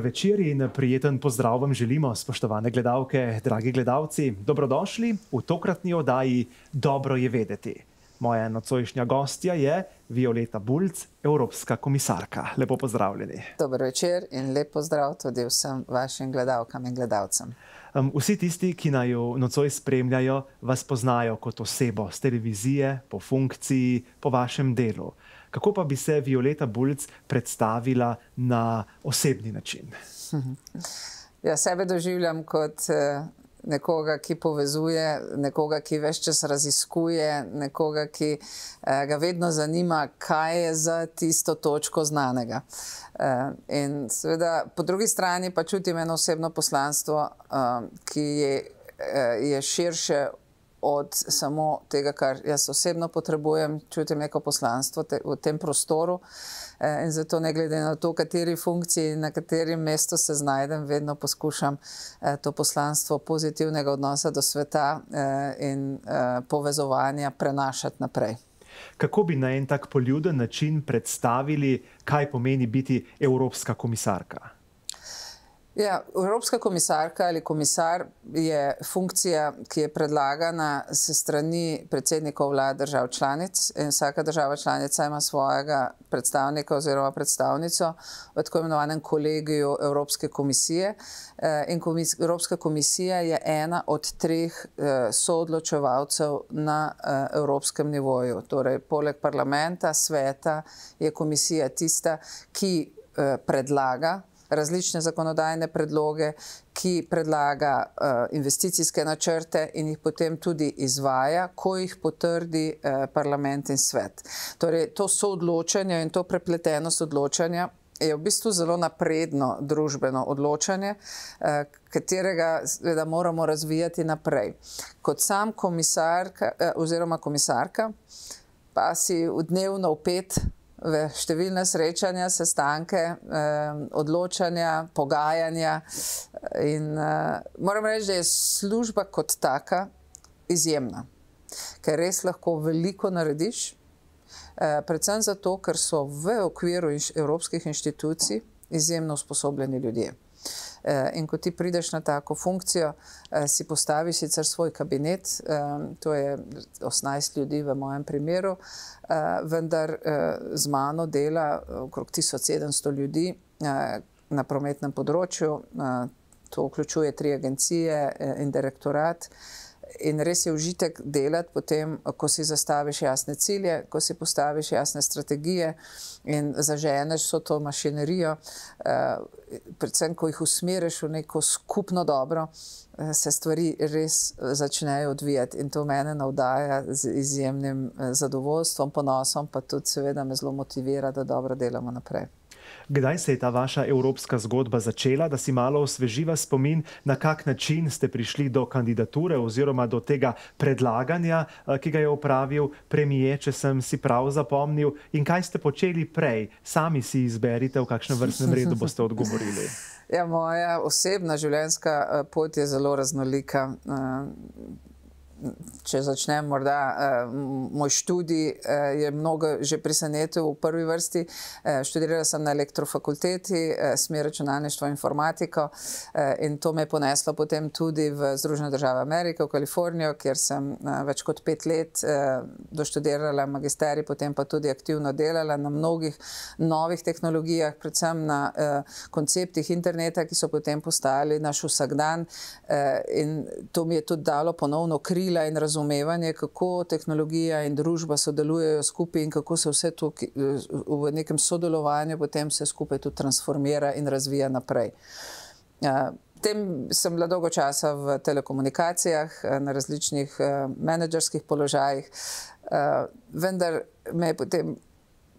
večer in prijeten pozdrav vam želimo, spoštovane gledalke, dragi gledalci. Dobrodošli v tokratni oddaji Dobro je vedeti. Moja nocojšnja gostja je Violeta Bulc, evropska komisarka. Lepo pozdravljeni. Dober večer in lep pozdrav tudi vsem vašim gledalkam in gledalcem. Vsi tisti, ki naju nocoj spremljajo, vas poznajo kot osebo z televizije, po funkciji, po vašem delu. Kako pa bi se Violeta Bulc predstavila na osebni način? Ja, sebe doživljam kot nekoga, ki povezuje, nekoga, ki ves čas raziskuje, nekoga, ki ga vedno zanima, kaj je za tisto točko znanega. In seveda po drugi strani pa čutim eno osebno poslanstvo, ki je širše od samo tega, kar jaz osebno potrebujem, čutim neko poslanstvo v tem prostoru in zato ne glede na to, v kateri funkciji, na katerem mestu se znajdem, vedno poskušam to poslanstvo pozitivnega odnosa do sveta in povezovanja prenašati naprej. Kako bi na en tak poljuden način predstavili, kaj pomeni biti evropska komisarka? Ja, evropska komisarka ali komisar je funkcija, ki je predlagana se strani predsednikov vlad držav članic in vsaka država članica ima svojega predstavnika oziroma predstavnico v tako imenovanem kolegiju Evropske komisije. In Evropska komisija je ena od treh soodločevalcev na evropskem nivoju. Torej, poleg parlamenta, sveta je komisija tista, ki predlaga različne zakonodajne predloge, ki predlaga investicijske načrte in jih potem tudi izvaja, ko jih potrdi parlament in svet. Torej, to soodločanje in to prepletenost odločanja je v bistvu zelo napredno družbeno odločanje, katerega moramo razvijati naprej. Kot sam komisarka oziroma komisarka pa si dnevno vpet v številne srečanja, sestanke, odločanja, pogajanja in moram reči, da je služba kot taka izjemna, ker res lahko veliko narediš, predvsem zato, ker so v okviru evropskih inštitucij izjemno usposobljeni ljudje. In ko ti prideš na tako funkcijo, si postaviš sicer svoj kabinet, to je 18 ljudi v mojem primeru, vendar z mano dela okrog 1700 ljudi na prometnem področju, to vključuje 3 agencije in direktorat. In res je užitek delati potem, ko si zastaviš jasne cilje, ko si postaviš jasne strategije in zaženeš vso to mašinerijo, predvsem, ko jih usmeriš v neko skupno dobro, se stvari res začnejo odvijati in to mene navdaja z izjemnim zadovoljstvom, ponosom, pa tudi seveda me zelo motivira, da dobro delamo naprej. Kdaj se je ta vaša evropska zgodba začela, da si malo osveživa spomin, na kak način ste prišli do kandidature oziroma do tega predlaganja, ki ga je opravil premier, če sem si prav zapomnil, in kaj ste počeli prej? Sami si izberite, v kakšnem vrstnem redu boste odgovorili. Ja, moja osebna življenjska pot je zelo raznolika. Če začnem morda, moj študij je mnogo že presenetil v prvi vrsti. Študirala sem na elektrofakulteti, smer računalništvo in informatiko in to me je poneslo potem tudi v Združene države Amerike, v Kalifornijo, kjer sem več kot 5 let doštudirala magisterij, potem pa tudi aktivno delala na mnogih novih tehnologijah, predvsem na konceptih interneta, ki so potem postali naš vsakdan in to mi je tudi dalo ponovno krila in razumevanje, kako tehnologija in družba sodelujejo skupaj in kako se vse to v nekem sodelovanju potem vse skupaj tudi transformira in razvija naprej. Potem sem bila dolgo časa v telekomunikacijah, na različnih menedžerskih položajih, vendar me je potem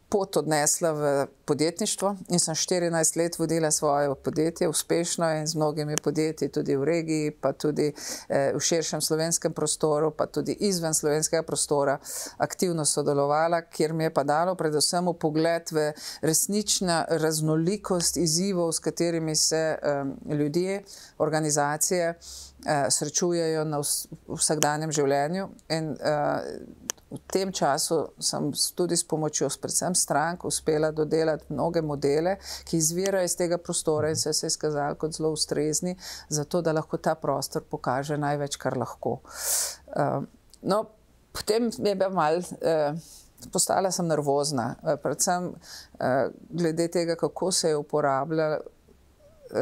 pot odnesla v podjetništvo in sem 14 let vodila svoje podjetje uspešno in z mnogimi podjetji tudi v regiji, pa tudi v širšem slovenskem prostoru, pa tudi izven slovenskega prostora aktivno sodelovala, kjer mi je pa dalo predvsem vpogled v resnično raznolikost izzivov, s katerimi se ljudje, organizacije srečujejo na vsakdanjem življenju in v tem času sem tudi s pomočjo predvsem strank uspela dodelati mnoge modele, ki izvirajo iz tega prostora in so se izkazali kot zelo ustrezni, zato da lahko ta prostor pokaže največ, kar lahko. No, potem je bila malo, postala sem nervozna, predvsem glede tega, kako se je uporabljala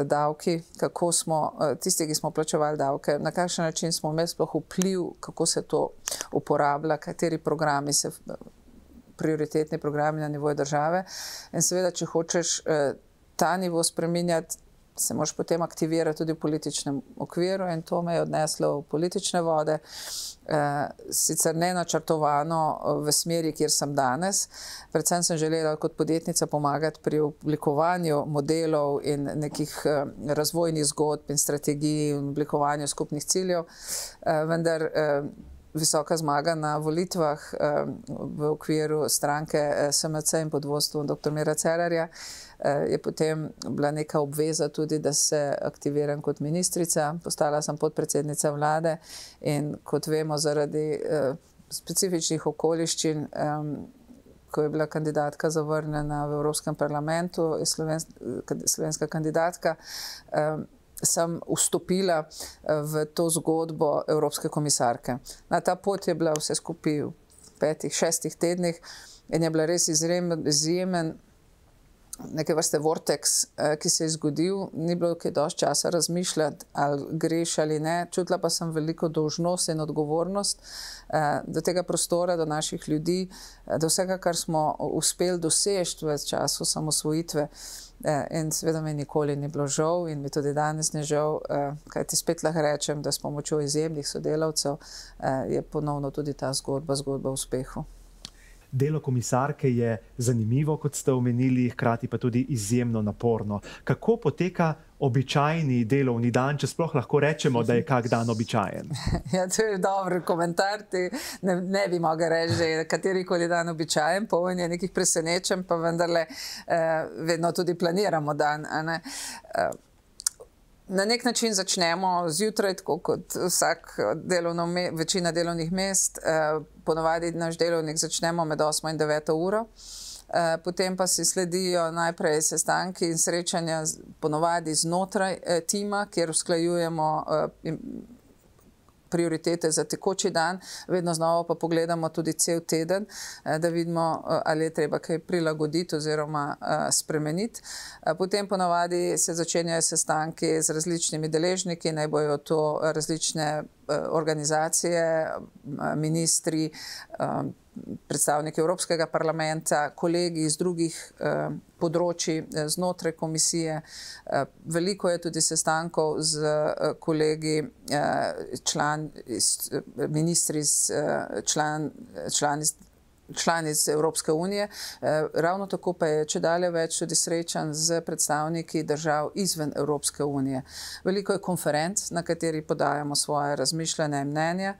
davki, kako smo, tisti, ki smo plačevali davke, na kakšen način smo imeli sploh vpliv, kako se to uporablja, kateri programi se, prioritetni programi na nivoju države. In seveda, če hočeš ta nivo spreminjati, se moraš potem aktivirati tudi v političnem okviru in to me je odneslo v politične vode. Sicer ne načrtovano v smeri, kjer sem danes. Predvsem sem želela kot podjetnica pomagati pri oblikovanju modelov in nekih razvojnih zgodb in strategij in oblikovanju skupnih ciljev, vendar visoka zmaga na volitvah v okviru stranke SMC in pod vodstvom dr. Mira Cerarja je potem bila neka obveza tudi, da se aktiviram kot ministrica. Postala sem podpredsednica vlade in kot vemo, zaradi specifičnih okoliščin, ko je bila kandidatka zavrnjena v Evropskem parlamentu, slovenska kandidatka, sem vstopila v to zgodbo evropske komisarke. Ta pot je bila vse skupaj v 5-6 tednih in je bila res izjemen neke vrste vortex, ki se je zgodil. Ni bilo kaj dosti časa razmišljati, ali greš ali ne. Čutila pa sem veliko dolžnost in odgovornost do tega prostora, do naših ljudi, do vsega, kar smo uspeli doseči v času osamosvojitve. In seveda mi nikoli ni bilo žal in mi tudi danes ni žal, kajti spet lahko rečem, da s pomočjo izjemnih sodelavcev je ponovno tudi ta zgodba o uspehu. Delo komisarke je zanimivo, kot ste omenili, hkrati pa tudi izjemno naporno. Kako poteka običajni delovni dan, če sploh lahko rečemo, da je kak dan običajen? Ja, to je dober komentar. Ne bi mogel reči, da je katerikoli dan običajen, poln je nekih presenečenj, pa vendarle vedno tudi planiramo dan. Na nek način začnemo zjutraj, tako kot večina delovnih mest. Ponavadi naš delovnik začnemo med 8 in 9 uro. Potem pa si sledijo najprej sestanki in srečanja ponavadi znotraj tima, kjer usklajujemo prioritete za tekoči dan, vedno znova pa pogledamo tudi cel teden, da vidimo, ali je treba kaj prilagoditi oziroma spremeniti. Potem ponavadi se začenjajo sestanki z različnimi deležniki, naj bojo to različne organizacije, ministri, predstavniki Evropskega parlamenta, kolegi iz drugih področji znotraj komisije. Veliko je tudi sestankov z kolegi, ministri, članic Evropske unije. Ravno tako pa je čedalje več tudi srečanj z predstavniki držav izven Evropske unije. Veliko je konferenc, na kateri podajamo svoje razmišljanja in mnenja.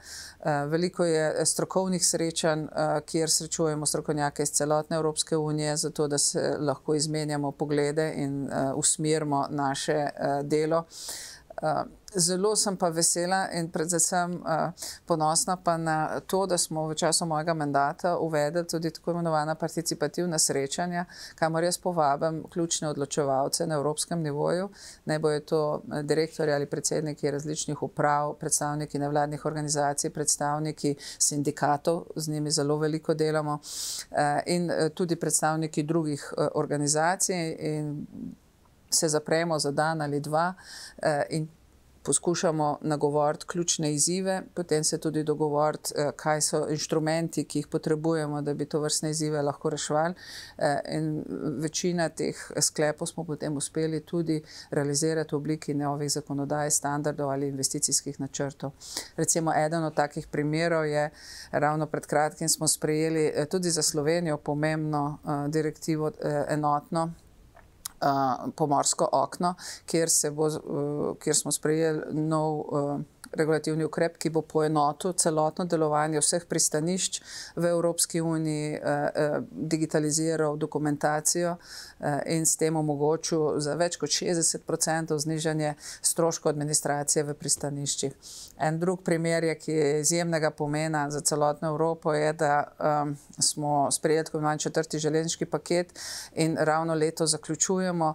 Veliko je strokovnih srečanj, kjer srečujemo strokovnjake iz celotne Evropske unije, zato da se lahko izmenjamo poglede in usmerimo naše delo. Zelo sem pa vesela in predvsem ponosna pa na to, da smo v času mojega mandata uvedli tudi tako imenovana participativna srečanja, kamor jaz povabim ključne odločevalce na evropskem nivoju, naj bojo to direktorji ali predsedniki različnih uprav, predstavniki nevladnih organizacij, predstavniki sindikatov, z njimi zelo veliko delamo, in tudi predstavniki drugih organizacij in se zapremo za dan ali dva in poskušamo nagovoriti ključne izzive, potem se tudi dogovoriti, kaj so inštrumenti, ki jih potrebujemo, da bi to vrstne izzive lahko reševali. In večina teh sklepov smo potem uspeli tudi realizirati v obliki novih zakonodaj, standardov ali investicijskih načrtov. Recimo, eden od takih primerov je, ravno pred kratkim smo sprejeli tudi za Slovenijo pomembno direktivo enotno, pomorsko okno, kjer smo sprejeli nov regulativni ukrep, ki bo poenotil celotno delovanje vseh pristanišč v Evropski uniji, digitaliziral dokumentacijo in s tem omogočil za več kot 60% znižanje stroškov administracije v pristaniščih. En drug primer, ki je izjemnega pomena za celotno Evropo, je, da smo sprejeli tako imenovani 4. železniški paket in ravno leto zaključujemo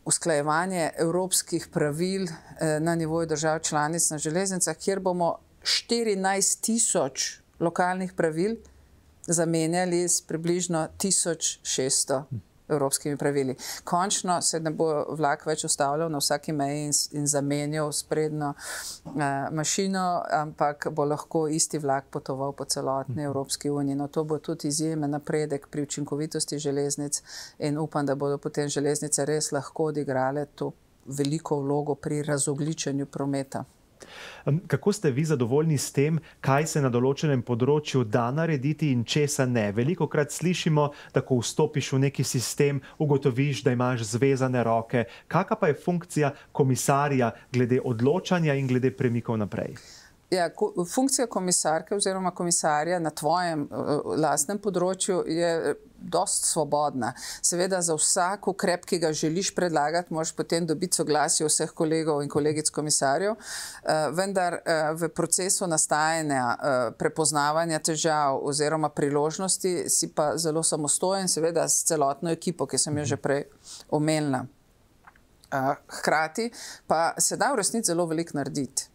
usklajevanje evropskih pravil na nivoju držav članic na železnicah, kjer bomo 14.000 lokalnih pravil zamenjali s približno 1.600 evropskimi pravili. Končno se ne bo vlak več ustavljal na vsaki meji in zamenjal sprednjo mašino, ampak bo lahko isti vlak potoval po celotni Evropski uniji. No, to bo tudi izjemen napredek pri učinkovitosti železnic in upam, da bodo potem železnice res lahko odigrale to veliko vlogo pri razogljičenju prometa. Kako ste vi zadovoljni s tem, kaj se na določenem področju da narediti in česa ne? Velikokrat slišimo, da ko vstopiš v neki sistem, ugotoviš, da imaš zvezane roke. Kakva pa je funkcija komisarja glede odločanja in glede premikov naprej? Ja, funkcija komisarke oziroma komisarja na tvojem lastnem področju je dosti svobodna. Seveda za vsak ukrep, ki ga želiš predlagati, moraš potem dobiti soglasje vseh kolegov in kolegic komisarjev, vendar v procesu nastajanja, prepoznavanja težav oziroma priložnosti si pa zelo samostojen, seveda s celotno ekipo, ki sem jo že prej omenila. Hkrati pa se da v resnici zelo veliko narediti.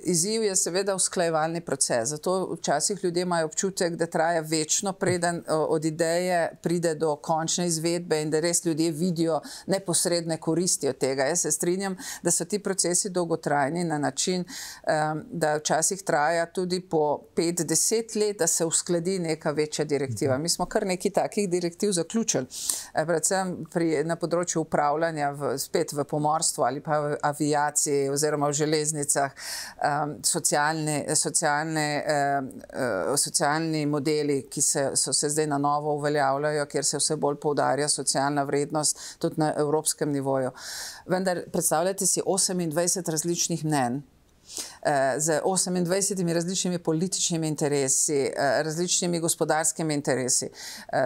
Izziv je seveda usklajevalni proces, zato včasih ljudje imajo občutek, da traja večno, preden od ideje pride do končne izvedbe in da res ljudje vidijo neposredne koristi od tega. Jaz se strinjam, da so ti procesi dolgotrajni na način, da včasih traja tudi po 5-10 let, da se uskladi neka večja direktiva. Mi smo kar nekaj takih direktiv zaključili, predvsem na področju upravljanja spet v pomorstvu ali pa v aviaciji oziroma v železnicah, socialni modeli, ki so se zdaj na novo uveljavljajo, kjer se vse bolj poudarja socialna vrednost tudi na evropskem nivoju. Vendar predstavljate si 28 različnih mnenj, z 28 različnimi političnimi interesi, različnimi gospodarskimi interesi.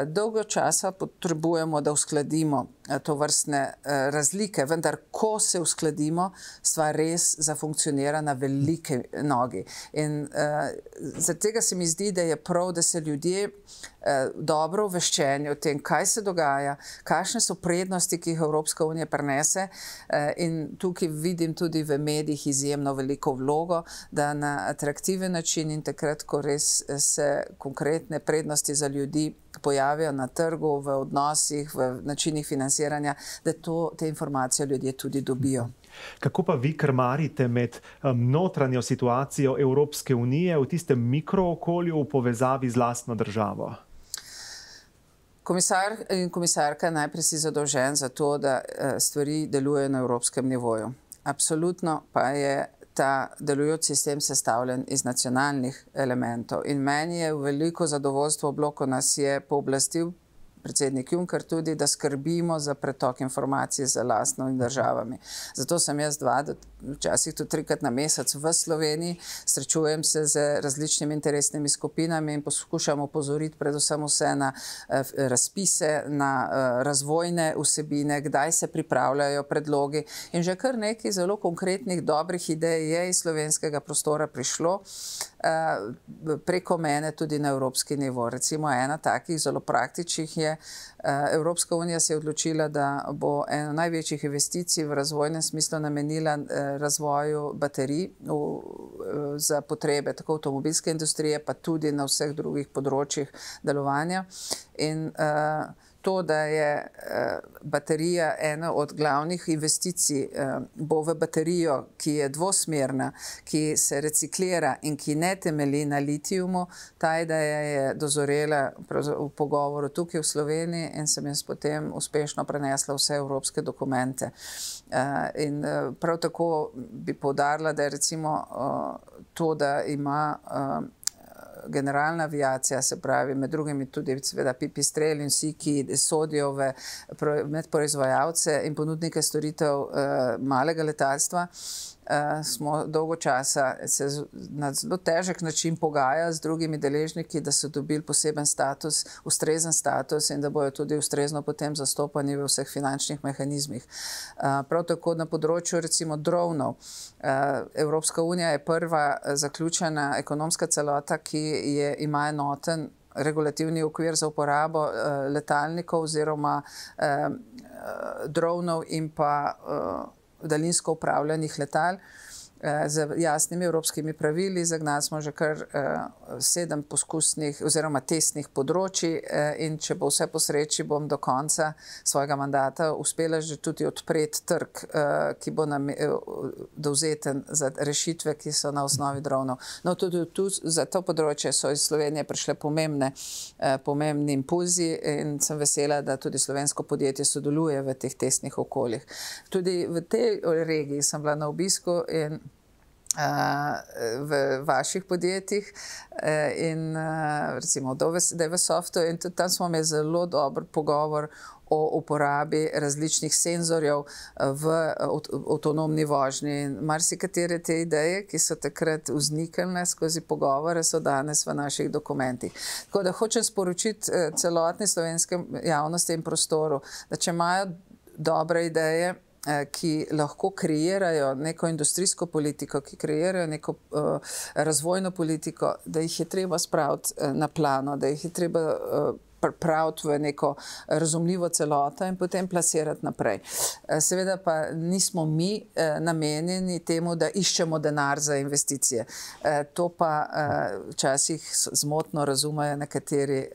Dolgo časa potrebujemo, da uskladimo to vrstne razlike, vendar ko se uskladimo, stvar res zafunkcionira na velike nogi. In zaradi tega se mi zdi, da je prav, da se ljudje dobro obveščeni o tem, kaj se dogaja, kakšne so prednosti, ki jih Evropska unija prinese, in tukaj vidim tudi v medijih izjemno veliko vlogo, da na atraktiven način in takrat, ko res se konkretne prednosti za ljudi pojavijo na trgu, v odnosih, v načinih financiranja, da te informacije ljudje tudi dobijo. Kako pa vi krmarite med notranjo situacijo Evropske unije v tistem mikrookolju v povezavi z lastno državo? Komisar in komisarka najprej si zadolžen za to, da stvari delujejo na evropskem nivoju. Absolutno pa je ta delujoč sistem sestavljen iz nacionalnih elementov. In meni je v veliko zadovoljstvo bilo, ko nas je pooblastil predsednik Juncker tudi, da skrbimo za pretok informacij z lastno in državami. Zato sem jaz včasih tudi 3-krat na mesec v Sloveniji, srečujem se z različnimi interesnimi skupinami in poskušam opozoriti predvsem vse na razpise, na razvojne vsebine, kdaj se pripravljajo predlogi. In že kar nekaj zelo konkretnih dobrih idej je iz slovenskega prostora prišlo preko mene tudi na evropski nivo. Recimo ena takih zelo praktičnih je, Evropska unija se je odločila, da bo eno največjih investicij v razvojnem smislu namenila razvoju baterij za potrebe tako avtomobilske industrije, pa tudi na vseh drugih področjih delovanja. In to, da je baterija ena od glavnih investicij, bo v baterijo, ki je dvosmerna, ki se reciklira in ki ne temelji na litijumu, ta ideja je dozorela v pogovoru tukaj v Sloveniji in sem jaz potem uspešno prenesla vse evropske dokumente. In prav tako bi poudarila, da je recimo to, da ima generalna aviacija, se pravi med drugimi tudi seveda Pipistrel in vsi, ki sodijo med proizvajalce in ponudnike storitev malega letalstva, smo dolgo časa se na zelo težek način pogajali z drugimi deležniki, da so dobili poseben status, ustrezen status in da bojo tudi ustrezno potem zastopani v vseh finančnih mehanizmih. Prav tako na področju recimo dronov. Evropska unija je prva zaključena ekonomska celota, ki ima enoten regulativni okvir za uporabo letalnikov oziroma dronov in pa daljinsko upravljanih letal z jasnimi evropskimi pravili. Zagnali smo že kar 7 poskusnih oziroma testnih področji in če bo vse po sreči, bom do konca svojega mandata uspela že tudi odpreti trg, ki bo dovzeten za rešitve, ki so na osnovi dronov. No, tudi tu za to področje so iz Slovenije prišle pomembni impulzi in sem vesela, da tudi slovensko podjetje sodeluje v teh testnih okoljih. Tudi v tej regiji sem bila na obisku in v vaših podjetjih in recimo Devesoftu in tudi tam smo imeli zelo dober pogovor o uporabi različnih senzorjev v avtonomni vožnji. Marsikatere te ideje, ki so takrat vzniknile skozi pogovore, so danes v naših dokumentih. Tako da hočem sporočiti celotni slovenske javnosti in prostoru, da če imajo dobre ideje, ki lahko kreirajo neko industrijsko politiko, ki kreirajo neko razvojno politiko, da jih je treba spraviti na plano, da jih je treba pripraviti v neko razumljivo celoto in potem plasirati naprej. Seveda pa nismo mi namenjeni temu, da iščemo denar za investicije. To pa včasih zmotno razumejo nekateri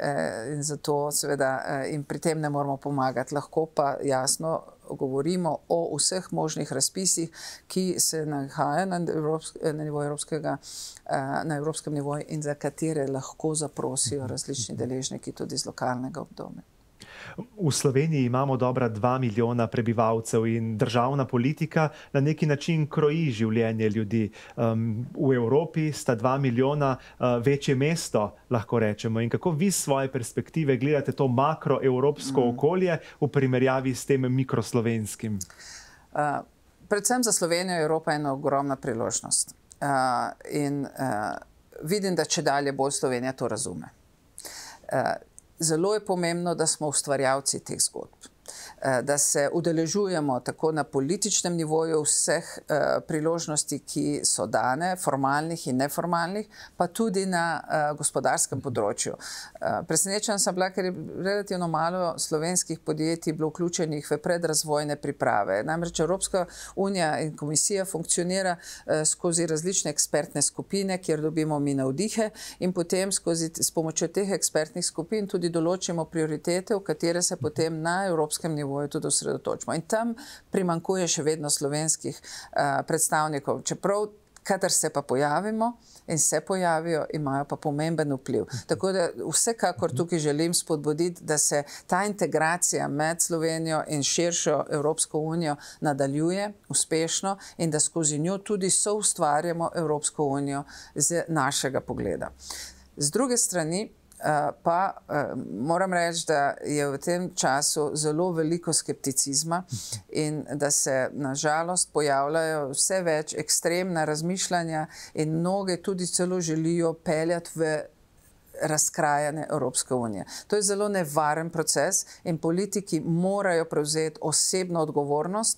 in zato seveda in pri tem ne moramo pomagati. Lahko pa jasno govorimo o vseh možnih razpisih, ki se nahajajo na evropskem nivoju in za katere lahko zaprosijo različni deležniki tudi iz lokalnega obdobja. V Sloveniji imamo dobra 2 milijona prebivalcev in državna politika na neki način kroji življenje ljudi. V Evropi sta 2 milijona večje mesto, lahko rečemo. In kako vi s svoje perspektive gledate to makroevropsko okolje v primerjavi s tem mikroslovenskim? Predvsem za Slovenijo je Evropa ena ogromna priložnost. In vidim, da čedalje bolj Slovenija to razume. Zelo je pomembno, da smo ustvarjalci teh zgodb, da se udeležujemo tako na političnem nivoju vseh priložnosti, ki so dane, formalnih in neformalnih, pa tudi na gospodarskem področju. Presenečena sem bila, ker je relativno malo slovenskih podjetij bilo vključenih v predrazvojne priprave. Namreč Evropska unija in komisija funkcionira skozi različne ekspertne skupine, kjer dobimo mi navdihe in potem s pomočjo teh ekspertnih skupin tudi določimo prioritete, v katere se potem na evropskem nivoju tudi osredotočimo. In tam primanjkuje še vedno slovenskih predstavnikov, čeprav kadar se pa pojavimo in se pojavijo, imajo pa pomemben vpliv. Tako da vsekakor tukaj želim spodbuditi, da se ta integracija med Slovenijo in širšo Evropsko unijo nadaljuje uspešno in da skozi njo tudi soustvarjamo Evropsko unijo z našega pogleda. Z druge strani pa moram reči, da je v tem času zelo veliko skepticizma in da se na žalost pojavljajo vse več ekstremna razmišljanja in mnoge tudi celo želijo peljati v razkrajanje Evropske unije. To je zelo nevaren proces in politiki morajo prevzeti osebno odgovornost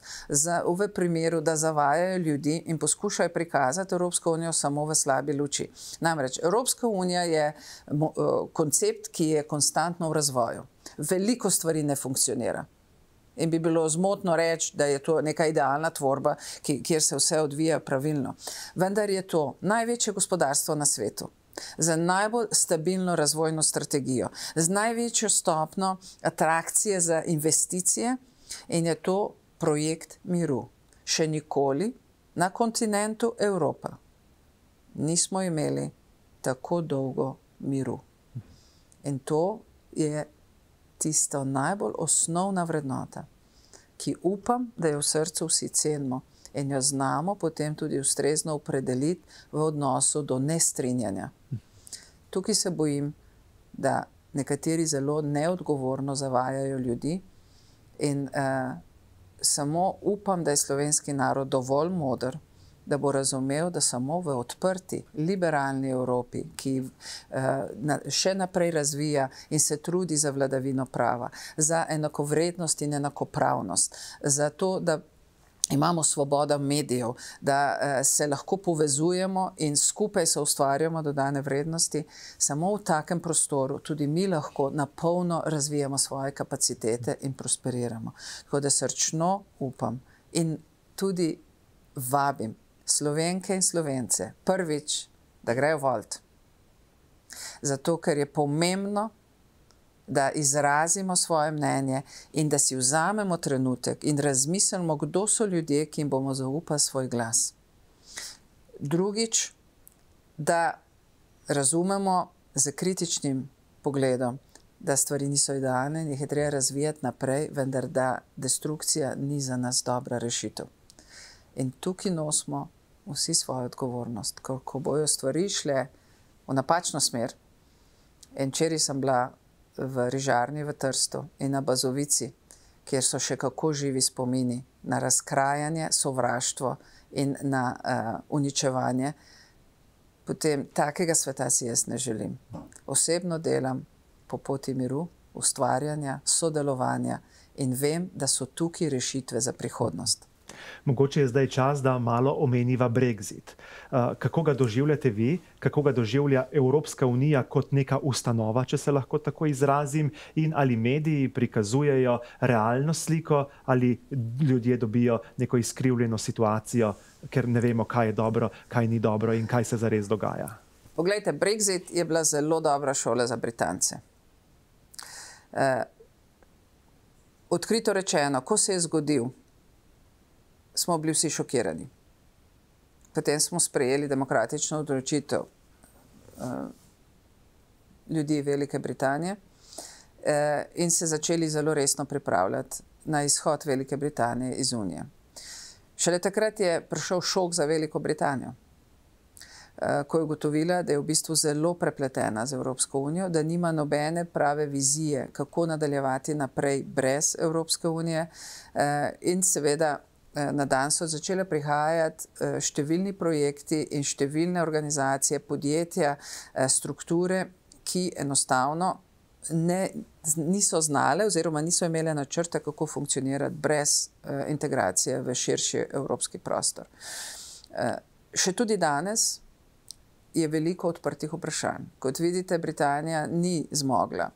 v primeru, da zavajajo ljudi in poskušajo prikazati Evropsko unijo samo v slabi luči. Namreč Evropska unija je koncept, ki je konstantno v razvoju. Veliko stvari ne funkcionira. In bi bilo zmotno reči, da je to neka idealna tvorba, kjer se vse odvija pravilno. Vendar je to največje gospodarstvo na svetu, z najbolj stabilno razvojno strategijo, z največjo stopnjo atrakcije za investicije in je to projekt miru. Še nikoli na kontinentu Evropa nismo imeli tako dolgo miru. In to je tisto najbolj osnovna vrednota, ki upam, da jo v srcu vsi cenimo in jo znamo potem tudi ustrezno opredeliti v odnosu do nestrinjanja. tukaj se bojim, da nekateri zelo neodgovorno zavajajo ljudi in samo upam, da je slovenski narod dovolj moder, da bo razumel, da samo v odprti, liberalni Evropi, ki še naprej razvija in se trudi za vladavino prava, za enakovrednost in enakopravnost, za to, da imamo svobodo medijev, da se lahko povezujemo in skupaj se ustvarjamo dodane vrednosti, samo v takem prostoru tudi mi lahko napolno razvijamo svoje kapacitete in prosperiramo. Tako da srčno upam in tudi vabim Slovenke in Slovence prvič, da grejo volit. Zato, ker je pomembno, da izrazimo svoje mnenje in da si vzamemo trenutek in razmislimo, kdo so ljudje, ki jim bomo zaupali svoj glas. Drugič, da razumemo z kritičnim pogledom, da stvari niso idealne in jih je treba razvijati naprej, vendar da destrukcija ni za nas dobra rešitev. In tukaj nosimo vsi svojo odgovornost, ko bojo stvari šle v napačno smer. In včeraj sem bila v Rižarni v Trstu in na Bazovici, kjer so še kako živi spomini na razkrajanje, sovraštvo in na uničevanje. Potem takega sveta si jaz ne želim. Osebno delam po poti miru, ustvarjanja, sodelovanja in vem, da so tukaj rešitve za prihodnost. Mogoče je zdaj čas, da malo omeniva Brexit. Kako ga doživljate vi, kako ga doživlja Evropska unija kot neka ustanova, če se lahko tako izrazim, in ali mediji prikazujejo realno sliko, ali ljudje dobijo neko izkrivljeno situacijo, ker ne vemo, kaj je dobro, kaj ni dobro in kaj se zares dogaja. Poglejte, Brexit je bila zelo dobra šola za Britance. Odkrito rečeno, ko se je zgodil, smo bili vsi šokirani. Potem smo sprejeli demokratično odločitev ljudi Velike Britanije in se začeli zelo resno pripravljati na izhod Velike Britanije iz Unije. Šele takrat je prišel šok za Veliko Britanijo, ko je ugotovila, da je v bistvu zelo prepletena z Evropsko unijo, da nima nobene prave vizije, kako nadaljevati naprej brez Evropske unije in seveda na dan so začele prihajati številni projekti in številne organizacije, podjetja, strukture, ki enostavno niso znale oziroma niso imele načrta, kako funkcionirati brez integracije v širši evropski prostor. Še tudi danes je veliko odprtih vprašanj. Kot vidite, Britanija ni zmogla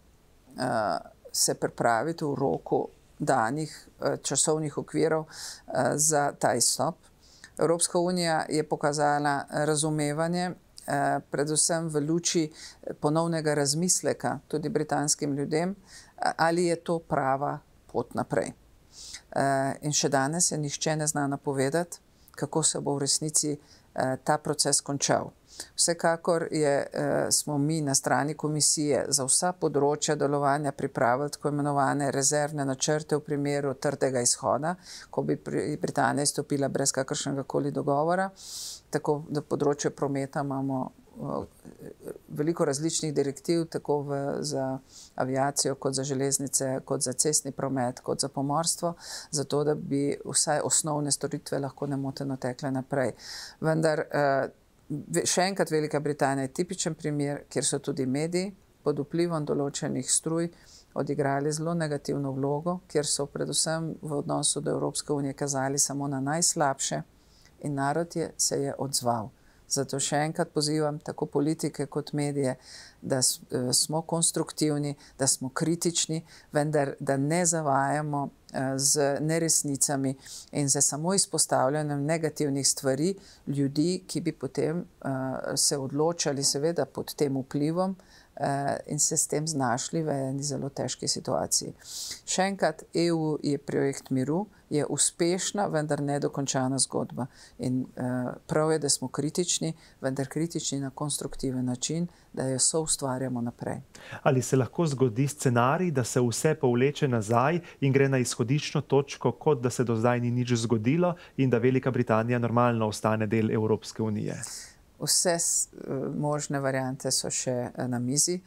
se pripraviti v roku danih časovnih okvirov za ta izstop. Evropska unija je pokazala razumevanje, predvsem v luči ponovnega razmisleka tudi britanskim ljudem, ali je to prava pot naprej. In še danes je nihče ne zna napovedati, kako se bo v resnici ta proces končal. Vsekakor smo mi na strani komisije za vsa področja delovanja pripravili tako imenovane rezervne načrte v primeru trdega izhoda, ko bi Britanija izstopila brez kakršnega koli dogovora. Tako na področju prometa imamo veliko različnih direktiv, tako za aviacijo, kot za železnice, kot za cestni promet, kot za pomorstvo, zato da bi vsaj osnovne storitve lahko nemoteno tekle naprej. Vendar še enkrat, Velika Britanija je tipičen primer, kjer so tudi mediji pod vplivom določenih struj odigrali zelo negativno vlogo, kjer so predvsem v odnosu do Evropske unije kazali samo na najslabše in narod se je odzval. Zato še enkrat pozivam tako politike kot medije, da smo konstruktivni, da smo kritični, vendar da ne zavajamo z neresnicami in z samo izpostavljanjem negativnih stvari ljudi, ki bi potem se odločali seveda pod tem vplivom in se s tem znašli v eni zelo težki situaciji. Še enkrat, EU je projekt miru, je uspešna, vendar nedokončana zgodba. In prav je, da smo kritični, vendar kritični na konstruktiven način, da jo soustvarjamo naprej. Ali se lahko zgodi scenarij, da se vse povleče nazaj in gre na izhodiščno točko, kot da se do zdaj ni nič zgodilo in da Velika Britanija normalno ostane del Evropske unije? Vse možne variante so še na mizi.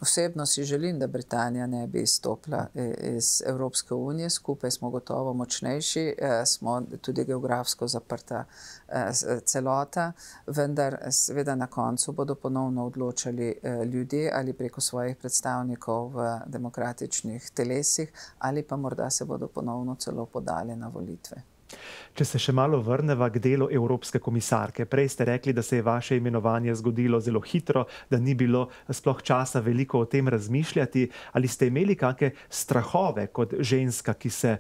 Osebno si želim, da Britanija ne bi izstopila iz Evropske unije. Skupaj smo gotovo močnejši, smo tudi geografsko zaprta celota, vendar seveda na koncu bodo ponovno odločali ljudje ali preko svojih predstavnikov v demokratičnih telesih ali pa morda se bodo ponovno celo podali na volitve. Če se še malo vrneva k delu Evropske komisarke. Prej ste rekli, da se je vaše imenovanje zgodilo zelo hitro, da ni bilo sploh časa veliko o tem razmišljati. Ali ste imeli kakšne strahove kot ženska, ki se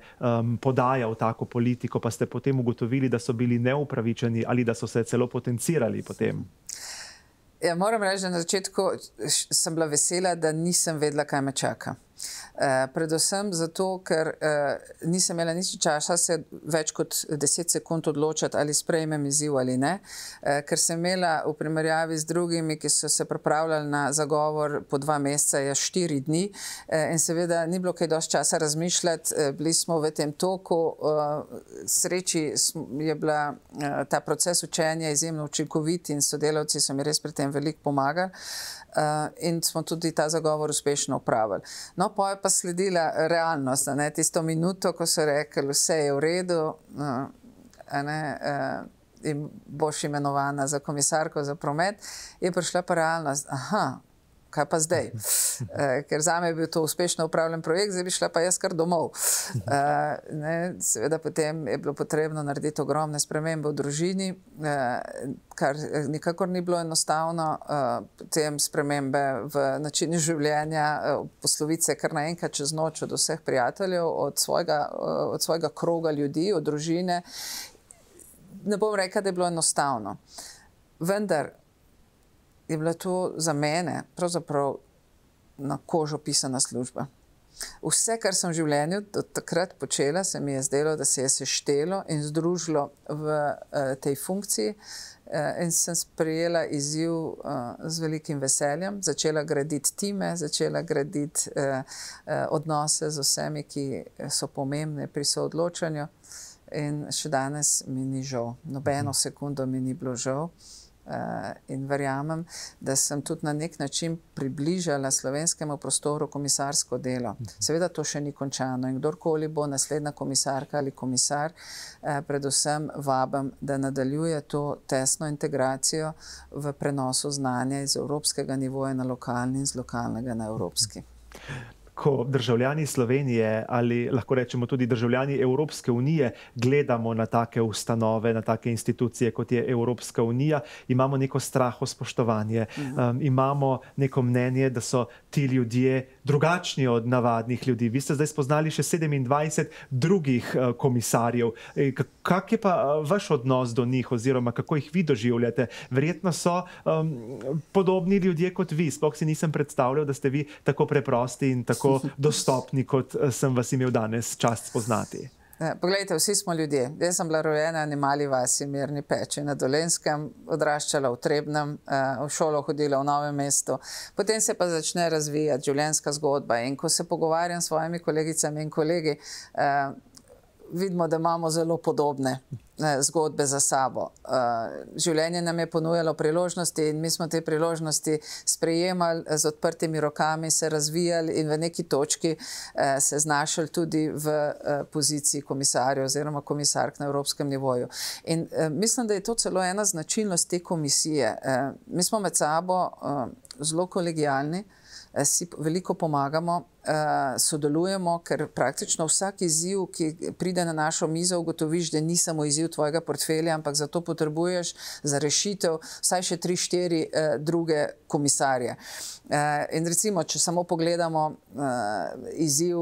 podaja v tako politiko, pa ste potem ugotovili, da so bili neupravičeni ali da so se celo potencirali potem? Ja, moram reči, da na začetku sem bila vesela, da nisem vedela, kaj me čaka. Predvsem zato, ker nisem imela nič časa se več kot 10 sekund odločati, ali sprejmem izziv ali ne, ker sem imela v primerjavi z drugimi, ki so se pripravljali na zagovor po 2 meseca, 4 dni in seveda ni bilo kaj dosti časa razmišljati, bili smo v tem toku, sreči je bila ta proces učenja izjemno učinkovit in sodelavci so mi res pri tem veliko pomagali. In smo tudi ta zagovor uspešno opravili. No, potem je pa sledila realnost, tisto minuto, ko so rekli, vse je v redu, in boš imenovana za komisarko za promet, je prišla pa realnost, kaj pa zdaj? Ker zame je bil to uspešno upravljen projekt, zdaj bi šla pa jaz kar domov. Seveda potem je bilo potrebno narediti ogromne spremembe v družini, kar nikakor ni bilo enostavno, potem spremembe v načinu življenja, posloviti se kar naenkrat čez noč od vseh prijateljev, od svojega kroga ljudi, od družine. Ne bom rekla, da je bilo enostavno. Vendar je bila to za mene pravzaprav na kožo pisana služba. Vse, kar sem v življenju do takrat počela, se mi je zdelo, da se je seštelo in združilo v tej funkciji in sem sprejela izziv z velikim veseljem, začela graditi time, začela graditi odnose z vsemi, ki so pomembne pri soodločanju in še danes mi ni žal. Nobeno sekundo mi ni bilo žal. In verjamem, da sem tudi na nek način približala slovenskemu prostoru komisarsko delo. Seveda to še ni končano in kdorkoli bo naslednja komisarka ali komisar, predvsem vabim, da nadaljuje to tesno integracijo v prenosu znanja iz evropskega nivoja na lokalni in z lokalnega na evropski. Ko državljani Slovenije ali lahko rečemo tudi državljani Evropske unije gledamo na take ustanove, na take institucije, kot je Evropska unija, imamo neko strahospoštovanje, imamo neko mnenje, da so ti ljudje drugačni od navadnih ljudi. Vi ste zdaj spoznali še 27 drugih komisarjev. Kak je pa vaš odnos do njih oziroma kako jih vi doživljate? Verjetno so podobni ljudje kot vi. Sploh si nisem predstavljal, da ste vi tako preprosti in tako dostopni, kot sem vas imel danes čast spoznati. Poglejte, vsi smo ljudje. Jaz sem bila rojena v mali vasi Mirni Peči na Dolenjskem, odraščala v Trebnjem, v šolo hodila v Novem mestu. Potem se pa začne razvijati življenjska zgodba in ko se pogovarjam s svojimi kolegicami in kolegi, vidimo, da imamo zelo podobne zgodbe za sabo. Življenje nam je ponujalo priložnosti in mi smo te priložnosti sprejemali z odprtimi rokami, se razvijali in v neki točki se znašli tudi v poziciji komisarja oziroma komisark na evropskem nivoju. In mislim, da je to celo ena značilnost te komisije. Mi smo med sabo zelo kolegialni, si veliko pomagamo, sodelujemo, ker praktično vsak izziv, ki pride na našo mizo, ugotoviš, da ni samo izziv tvojega portfelja, ampak zato potrebuješ za rešitev vsaj še 3-4 druge komisarje. In recimo, če samo pogledamo izziv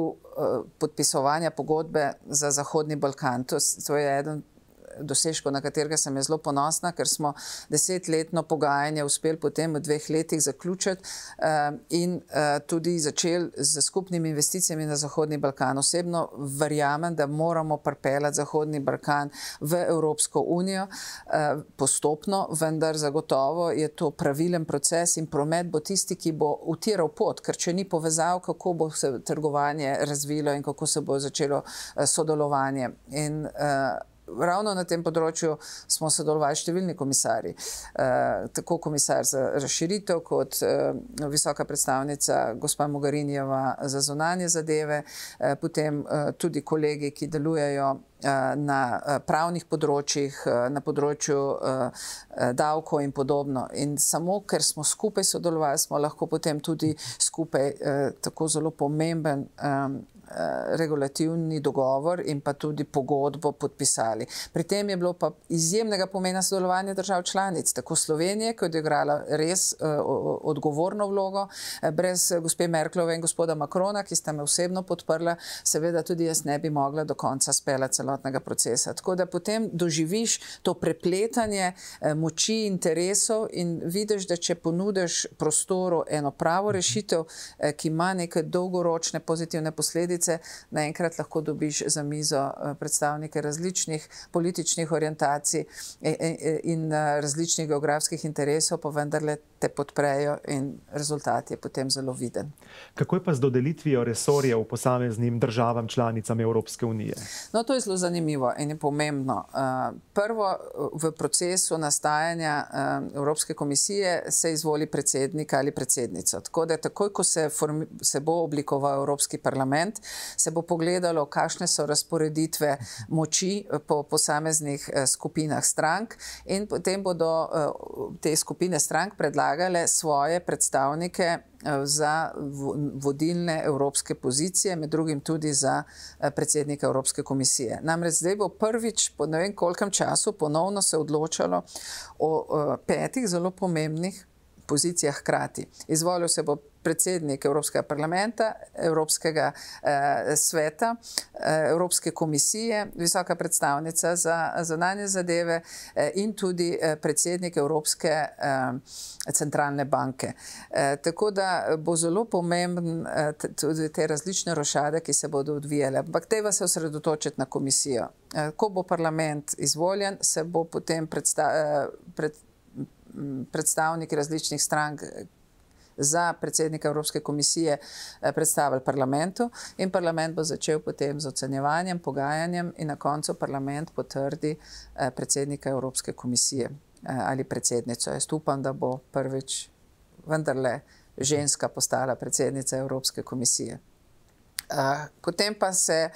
podpisovanja pogodbe za Zahodni Balkan, to je eden dosežkov, na katerega sem je zelo ponosna, ker smo 10-letno pogajanje uspeli potem v 2 letih zaključiti in tudi začeli z skupnimi investicijami na Zahodni Balkan. Osebno verjamem, da moramo pripeljati Zahodni Balkan v Evropsko unijo postopno, vendar zagotovo je to pravilen proces in promet bo tisti, ki bo utiral pot, ker če ni povezav, kako bo se trgovanje razvilo in kako se bo začelo sodelovanje. In ravno na tem področju smo sodelovali številni komisarji, tako komisar za razširitev kot visoka predstavnica gospa Mogherinijeva za zunanje zadeve, potem tudi kolegi, ki delujejo na pravnih področjih, na področju davkov in podobno. In samo ker smo skupaj sodelovali, smo lahko potem tudi skupaj tako zelo pomemben regulativni dogovor in pa tudi pogodbo podpisali. Pri tem je bilo pa izjemnega pomena sodelovanje držav članic, tako Slovenije, ki je odigrala res odgovorno vlogo, brez gospe Merklove in gospoda Macrona, ki sta me osebno podprla, seveda tudi jaz ne bi mogla do konca speljati celotnega procesa. Tako da potem doživiš to prepletanje moči, interesov in vidiš, da če ponudiš prostoru eno pravo rešitev, ki ima neke dolgoročne pozitivne posledice, naenkrat lahko dobiš za mizo predstavnike različnih političnih orientacij in različnih geografskih interesov, pa vendarle te podprejo in rezultat je potem zelo viden. Kako je pa z dodelitvijo resorjev posameznim državam članicam Evropske unije? No, to je zelo zanimivo in je pomembno. Prvo, v procesu nastajanja Evropske komisije se izvoli predsednik ali predsednico. Tako da takoj, ko se bo oblikoval Evropski parlament, se bo pogledalo, kakšne so razporeditve moči po posameznih skupinah strank in potem bodo te skupine strank predlagale svoje predstavnike za vodilne evropske pozicije, med drugim tudi za predsednika Evropske komisije. Namreč zdaj bo prvič po ne vem kolikem času ponovno se odločalo o 5 zelo pomembnih pozicijah hkrati. Izvolil se bo predsednik Evropskega parlamenta, Evropskega sveta, Evropske komisije, visoka predstavnica za zunanje zadeve in tudi predsednik Evropske centralne banke. Tako da bo zelo pomemben tudi te različne rošade, ki se bodo odvijale. Ampak treba se osredotočiti na komisijo. Ko bo parlament izvoljen, se bo potem predstavniki različnih strank za predsednika Evropske komisije predstavili parlamentu in parlament bo začel potem z ocenjevanjem, pogajanjem in na koncu parlament potrdi predsednika Evropske komisije ali predsednico. Jaz upam, da bo prvič vendarle ženska postala predsednica Evropske komisije. Potem pa se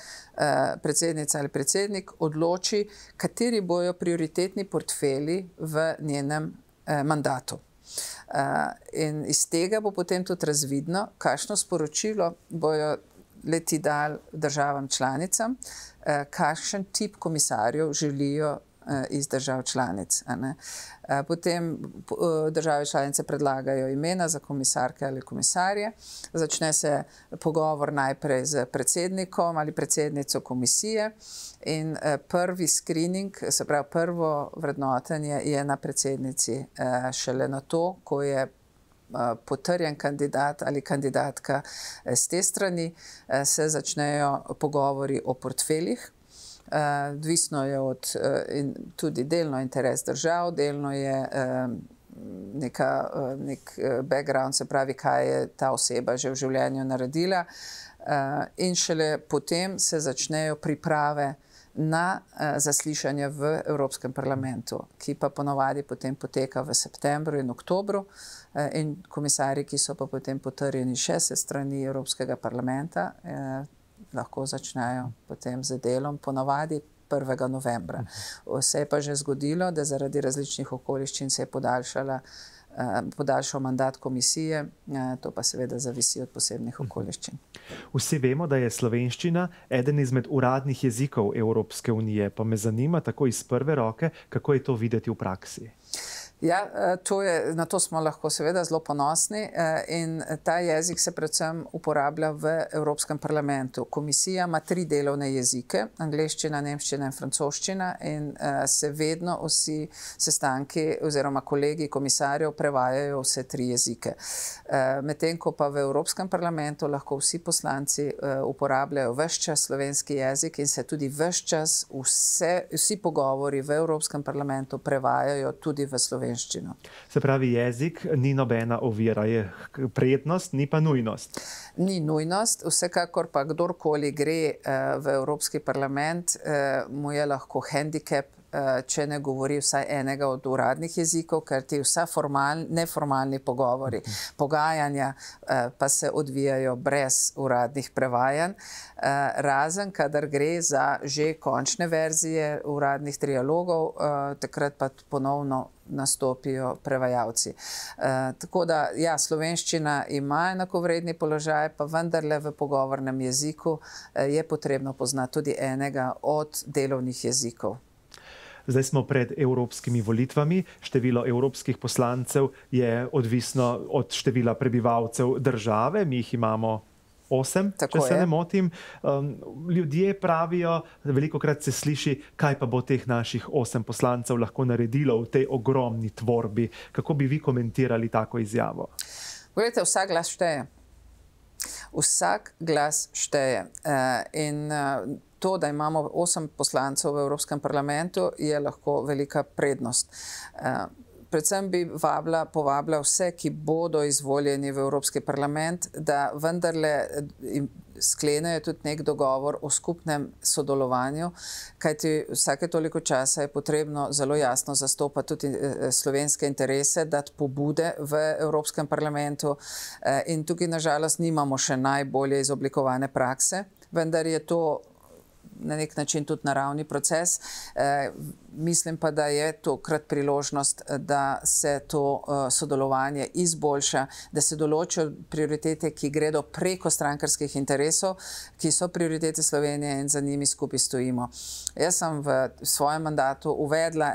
predsednica ali predsednik odloči, kateri bojo prioritetni portfelji v njenem mandatu. In iz tega bo potem tudi razvidno, kakšno sporočilo bojo le-ti dali državam članicam, kakšen tip komisarjev želijo iz držav članic. Potem države članice predlagajo imena za komisarke ali komisarje, začne se pogovor najprej z predsednikom ali predsednico komisije in prvi screening, se pravi prvo vrednotenje je na predsednici, šele na to, ko je potrjen kandidat ali kandidatka z te strani, se začnejo pogovori o portfeljih. Odvisno je od tudi delno interes držav, delno je nek background, se pravi, kaj je ta oseba že v življenju naredila. In šele potem se začnejo priprave na zaslišanje v Evropskem parlamentu, ki pa ponovadi potem poteka v septembru in oktobru. In komisarji, ki so pa potem potrjeni še s strani Evropskega parlamenta, lahko začnejo potem z delom ponavadi 1. novembra. Se je pa že zgodilo, da zaradi različnih okoliščin se je podaljšal mandat komisije, to pa seveda zavisi od posebnih okoliščin. Vsi vemo, da je slovenščina eden izmed uradnih jezikov Evropske unije, pa me zanima tako iz prve roke, kako je to videti v praksi. Ja, na to smo lahko seveda zelo ponosni in ta jezik se predvsem uporablja v Evropskem parlamentu. Komisija ima 3 delovne jezike, angleščina, nemščina in francoščina, in se vedno vsi sestanki oziroma kolegi komisarjev prevajajo vse 3 jezike. Medtem ko pa v Evropskem parlamentu lahko vsi poslanci uporabljajo ves čas slovenski jezik in se tudi ves čas vsi pogovori v Evropskem parlamentu prevajajo tudi v slovenščino. slovenščino. Se pravi, jezik ni nobena ovira, je prednost, ni pa nujnost. Ni nujnost, vsekakor pa kdorkoli gre v Evropski parlament, mu je lahko hendikep, če ne govori vsaj enega od uradnih jezikov, ker ti vsa neformalni pogovori, pogajanja pa se odvijajo brez uradnih prevajanj, razen kadar gre za že končne verzije uradnih trialogov, takrat pa ponovno nastopijo prevajalci. Tako da, ja, slovenščina ima enakovredni položaj, pa vendarle v pogovornem jeziku je potrebno poznati tudi enega od delovnih jezikov. Zdaj smo pred evropskimi volitvami. Število evropskih poslancev je odvisno od števila prebivalcev države. Mi jih imamo 8, če se ne motim. Ljudje pravijo, velikokrat se sliši, kaj pa bo teh naših 8 poslancev lahko naredilo v tej ogromni tvorbi. Kako bi vi komentirali tako izjavo? Poglejte, vsak glas šteje. Vsak glas šteje. In to, da imamo 8 poslancev v Evropskem parlamentu, je lahko velika prednost. Predvsem bi povabila vse, ki bodo izvoljeni v Evropski parlament, da vendarle sklenejo tudi nek dogovor o skupnem sodelovanju, kajti vsake toliko časa je potrebno zelo jasno zastopati tudi slovenske interese, dati pobude v Evropskem parlamentu in tukaj nažalost nimamo še najbolje izoblikovane prakse, vendar je to na nek način tudi naravni proces. Mislim pa, da je tokrat priložnost, da se to sodelovanje izboljša, da se določijo prioritete, ki gredo preko strankarskih interesov, ki so prioritete Slovenije in za njimi skupaj stojimo. Jaz sem v svojem mandatu uvedla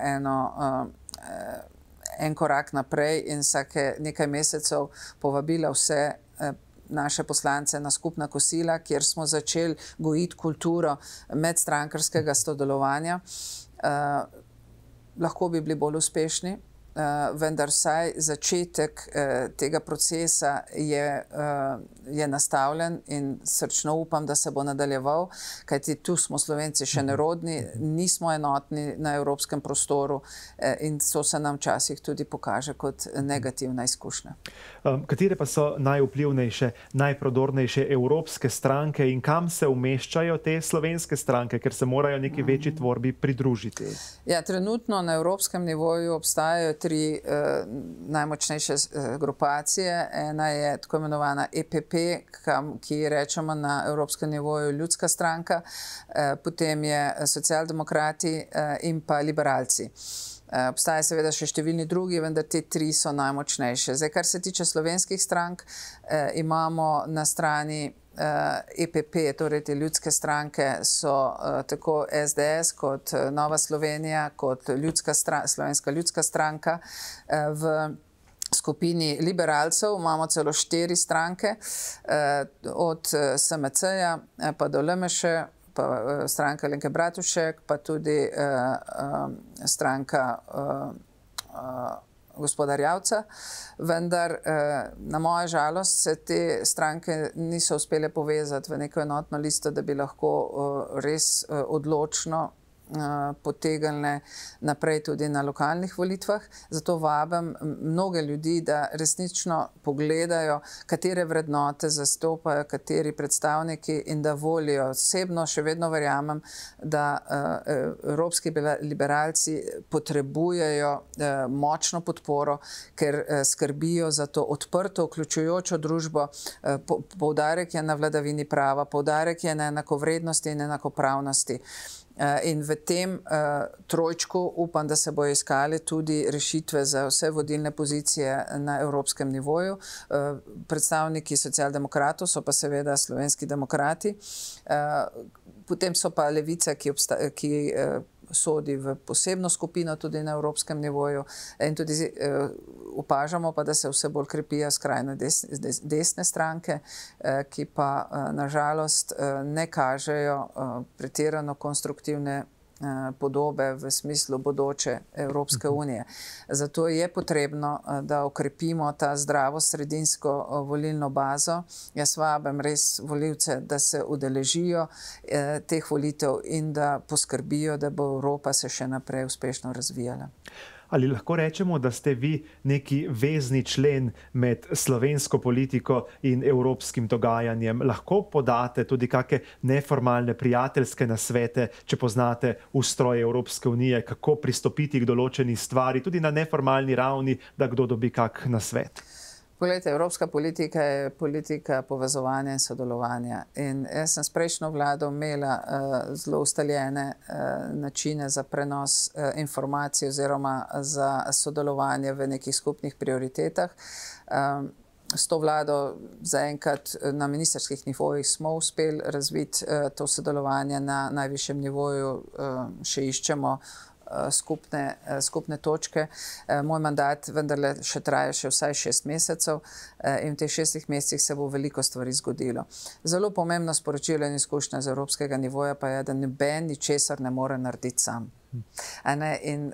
en korak naprej in vsake nekaj mesecev povabila vse naše poslance na skupna kosila, kjer smo začeli gojiti kulturo medstrankarskega sodelovanja. Lahko bi bili bolj uspešni, vendar vsaj začetek tega procesa je nastavljen in srčno upam, da se bo nadaljeval, kajti tu smo Slovenci še nerodni, nismo enotni na evropskem prostoru in to se nam včasih tudi pokaže kot negativna izkušnja. Katere pa so najvplivnejše, najprodornejše evropske stranke in kam se umeščajo te slovenske stranke, ker se morajo neki večji tvorbi pridružiti? Ja, trenutno na evropskem nivoju obstajajo 3 najmočnejše grupacije. Ena je tako imenovana EPP, ki rečemo na evropskem nivoju Ljudska stranka, potem je socialdemokrati in pa liberalci. Obstaja seveda še številni drugi, vendar te 3 so najmočnejše. Zdaj, kar se tiče slovenskih strank, imamo na strani EPP, torej te ljudske stranke, so tako SDS kot Nova Slovenija, kot Slovenska ljudska stranka. V skupini liberalcev imamo celo 4 stranke, od SMC-ja pa do LMŠ, pa stranka Alenke Bratušek, pa tudi stranka gospoda Erjavca, vendar na mojo žalost se te stranke niso uspele povezati v neko enotno listo, da bi lahko res odločno potegnile naprej tudi na lokalnih volitvah. Zato vabim mnoge ljudi, da resnično pogledajo, katere vrednote zastopajo kateri predstavniki in da volijo. Osebno še vedno verjamem, da evropski liberalci potrebujejo močno podporo, ker skrbijo za to odprto, vključujočo družbo. Poudarek je na vladavini prava, poudarek je na enakovrednosti in enakopravnosti. In v tem trojčku upam, da se bojo iskali tudi rešitve za vse vodilne pozicije na evropskem nivoju. Predstavniki socialdemokratov so pa seveda slovenski demokrati. Potem so pa Levica, ki sodi v posebno skupino tudi na evropskem nivoju in tudi opažamo pa, da se vse bolj krepijo skrajno desne stranke, ki pa nažalost ne kažejo pretirano konstruktivne podobe v smislu bodoče Evropske unije. Zato je potrebno, da okrepimo ta zdravo sredinsko volilno bazo. Jaz vabim res volivce, da se udeležijo teh volitev in da poskrbijo, da bo Evropa se še naprej uspešno razvijala. Ali lahko rečemo, da ste vi neki vezni člen med slovensko politiko in evropskim dogajanjem? Lahko podate tudi kakšne neformalne prijateljske nasvete, če poznate ustroj Evropske unije, kako pristopiti k določeni stvari, tudi na neformalni ravni, da kdo dobi kak nasvet? Poglejte, evropska politika je politika povezovanja in sodelovanja. In jaz sem s prejšnjo vlado imela zelo ustaljene načine za prenos informacij oziroma za sodelovanje v nekih skupnih prioritetah. S to vlado zaenkrat na ministrskih nivojih smo uspeli razviti to sodelovanje na najvišjem nivoju, še iščemo skupne točke. Moj mandat vendarle še traja še vsaj 6 mesecev in v teh 6 mesecih se bo veliko stvari zgodilo. Zelo pomembno sporočilo in izkušnja z evropskega nivoja pa je, da noben ničesar ne more narediti sam. In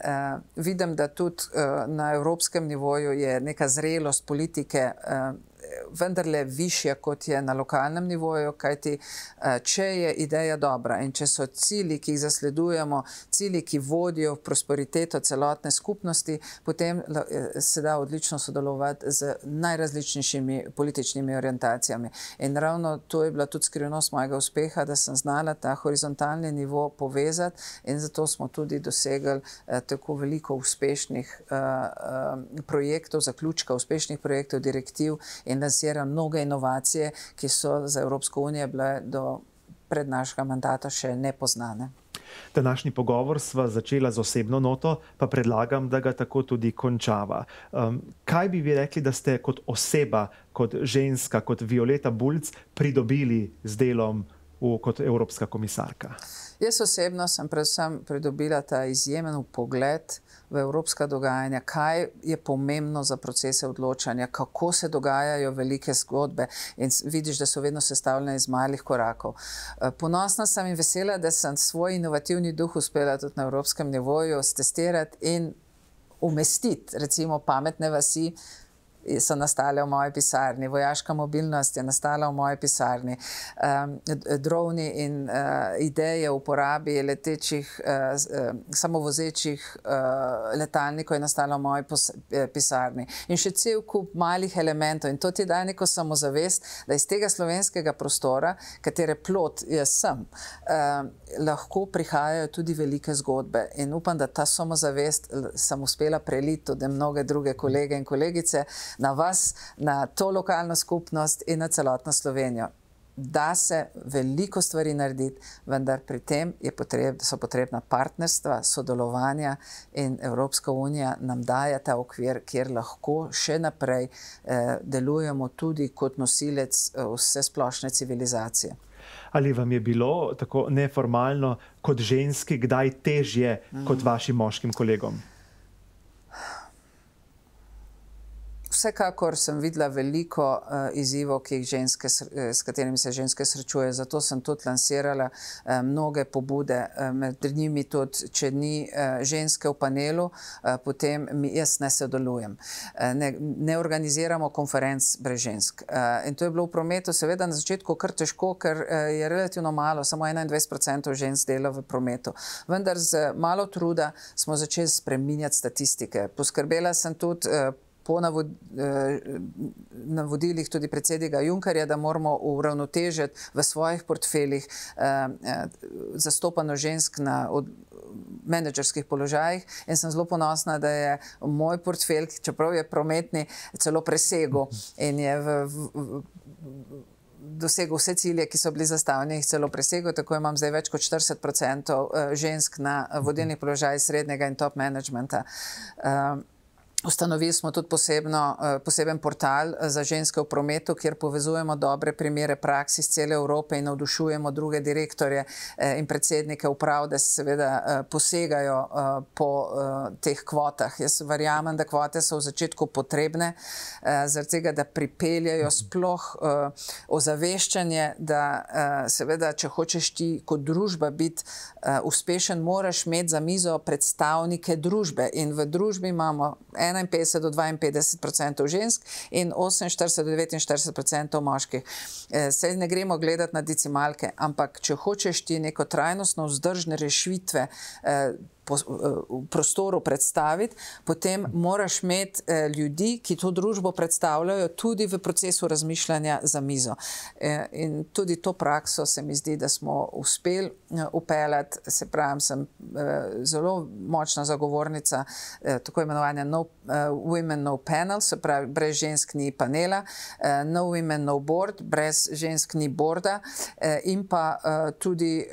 vidim, da tudi na evropskem nivoju je neka zrelost politike vendarle višja, kot je na lokalnem nivoju, kajti če je ideja dobra in če so cilji, ki jih zasledujemo, cilji, ki vodijo v prosperiteto celotne skupnosti, potem se da odlično sodelovati z najrazličnejšimi političnimi orientacijami. In ravno to je bila tudi skrivnost mojega uspeha, da sem znala ta horizontalni nivo povezati in zato smo tudi dosegli tako veliko uspešnih projektov, zaključka uspešnih projektov, direktiv in lansira mnoge inovacije, ki so za Evropsko unijo bile do pred našega mandata še nepoznane. Današnji pogovor sva začela z osebno noto, pa predlagam, da ga tako tudi končava. Kaj bi vi rekli, da ste kot oseba, kot ženska, kot Violeta Bulc pridobili z delom kot evropska komisarka? Jaz osebno sem predvsem pridobila ta izjemen vpogled v evropska dogajanja, kaj je pomembno za procese odločanja, kako se dogajajo velike zgodbe in vidiš, da so vedno sestavljene iz malih korakov. Ponosna sem in vesela, da sem svoj inovativni duh uspela tudi na evropskem nivoju stestirati in umestiti, recimo pametne vasi, so nastale v moji pisarni, vojaška mobilnost je nastala v moji pisarni, droni in ideje o uporabi letečih, samovozečih letalnikov je nastala v moji pisarni. In še cel kup malih elementov in to ti daje neko samozavest, da iz tega slovenskega prostora, katere plod jaz sem, lahko prihajajo tudi velike zgodbe. In upam, da ta samozavest sem uspela preliti tudi mnoge druge kolege in kolegice, na vas, na to lokalno skupnost in na celotno Slovenijo. Da se veliko stvari narediti, vendar pri tem so potrebna partnerstva, sodelovanja in Evropska unija nam daje ta okvir, kjer lahko še naprej delujemo tudi kot nosilec vse splošne civilizacije. Ali vam je bilo tako neformalno kot ženski kdaj težje kot vašim moškim kolegom? Vsekakor sem videla veliko izzivov, s katerimi se ženske srečujejo, zato sem tudi lansirala mnoge pobude, med njimi tudi, če ni ženske v panelu, potem jaz ne sodelujem. Ne organiziramo konferenc brez žensk. In to je bilo v prometu seveda na začetku kar težko, ker je relativno malo, samo 21% žensk dela v prometu. Vendar z malo truda smo začeli spreminjati statistike. Poskrbela sem tudi po navodilih tudi predsednika Junckerja, da moramo uravnotežiti v svojih portfeljih zastopano žensk na menedžerskih položajih in sem zelo ponosna, da je moj portfelj, čeprav je prometni, celo presegel in je dosegel vse cilje, ki so bili zastavljeni, jih celo presegel, tako imam zdaj več kot 40% žensk na vodilnih položajih srednjega in top managementa. Ustanovili smo tudi poseben portal za ženske v prometu, kjer povezujemo dobre primere praks iz cele Evrope in navdušujemo druge direktorje in predsednike uprav, da seveda posegajo po teh kvotah. Jaz verjamem, da kvote so v začetku potrebne, zaradi tega, da pripeljajo sploh ozaveščanje, da seveda, če hočeš ti kot družba biti uspešen, moraš imeti za mizo predstavnike družbe in v družbi imamo 51 do 52% žensk in 48 do 49% moških. Saj ne gremo gledati na decimalke, ampak če hočeš ti neko trajnostno vzdržne rešitve v prostoru predstaviti, potem moraš imeti ljudi, ki to družbo predstavljajo tudi v procesu razmišljanja za mizo. In tudi to prakso se mi zdi, da smo uspeli upeljati. Se pravim, sem zelo močna zagovornica tako imenovanja No Women, No Panel, se pravi, brez žensk ni panela, No Women, No Board, brez žensk ni borda, in pa tudi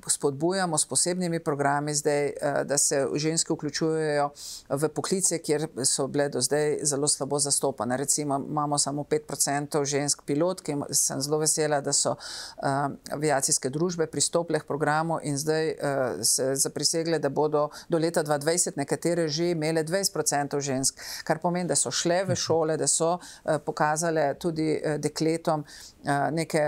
spodbujamo s posebnimi programi zdaj, da se ženske vključujejo v poklice, kjer so bile do zdaj zelo slabo zastopane. Recimo imamo samo 5% žensk pilotk, in sem zelo vesela, da so aviacijske družbe pristopile k programu in zdaj se zaprisegle, da bodo do leta 2020 nekatere že imele 20% žensk, kar pomeni, da so šle v šole, da so pokazale tudi dekletom neke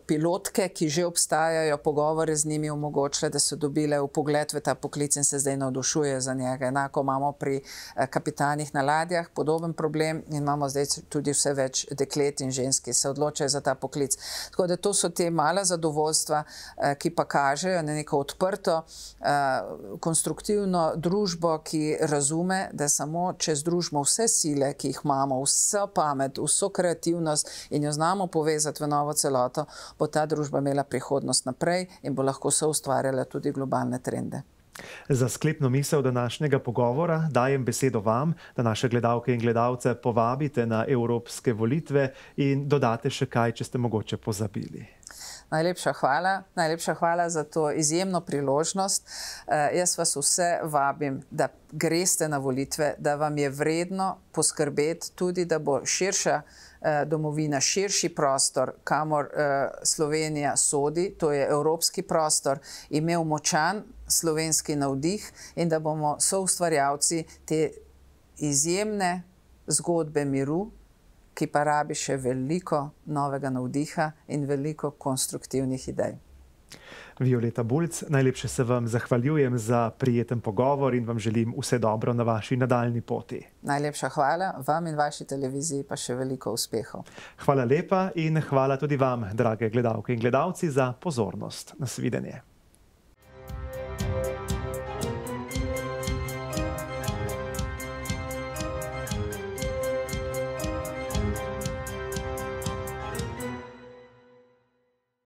pilotke, ki že obstajajo, pogovore z njimi omogočile, da so dobile vpogled v ta poklic in se zdaj navdušuje za njega. Enako imamo pri kapitanih na ladjah podoben problem in imamo zdaj tudi vse več deklet in žensk, ki se odločajo za ta poklic. Tako da to so te mala zadovoljstva, ki pa kažejo na neko odprto, konstruktivno družbo, ki razume, da samo če združimo vse sile, ki jih imamo, vso pamet, vso kreativnost in jo znamo povezati v novo celoto, bo ta družba imela prihodnost naprej in bo lahko soustvarjala tudi globalne trende. Za sklepno misel današnjega pogovora dajem besedo vam, da naše gledalke in gledalce povabite na evropske volitve in dodate še kaj, če ste mogoče pozabili. Najlepša hvala za to izjemno priložnost. Jaz vas vse vabim, da greste na volitve, da vam je vredno poskrbeti tudi, da bo širša domovina, širši prostor, kamor Slovenija sodi, to je evropski prostor, imel močan slovenski navdih in da bomo soustvarjalci te izjemne zgodbe miru, ki pa rabi še veliko novega navdiha in veliko konstruktivnih idej. Violeta Bulc, najlepše se vam zahvaljujem za prijeten pogovor in vam želim vse dobro na vaši nadaljni poti. Najlepša hvala, vam in vaši televiziji pa še veliko uspehov. Hvala lepa in hvala tudi vam, drage gledalke in gledalci, za pozornost. Nasvidenje.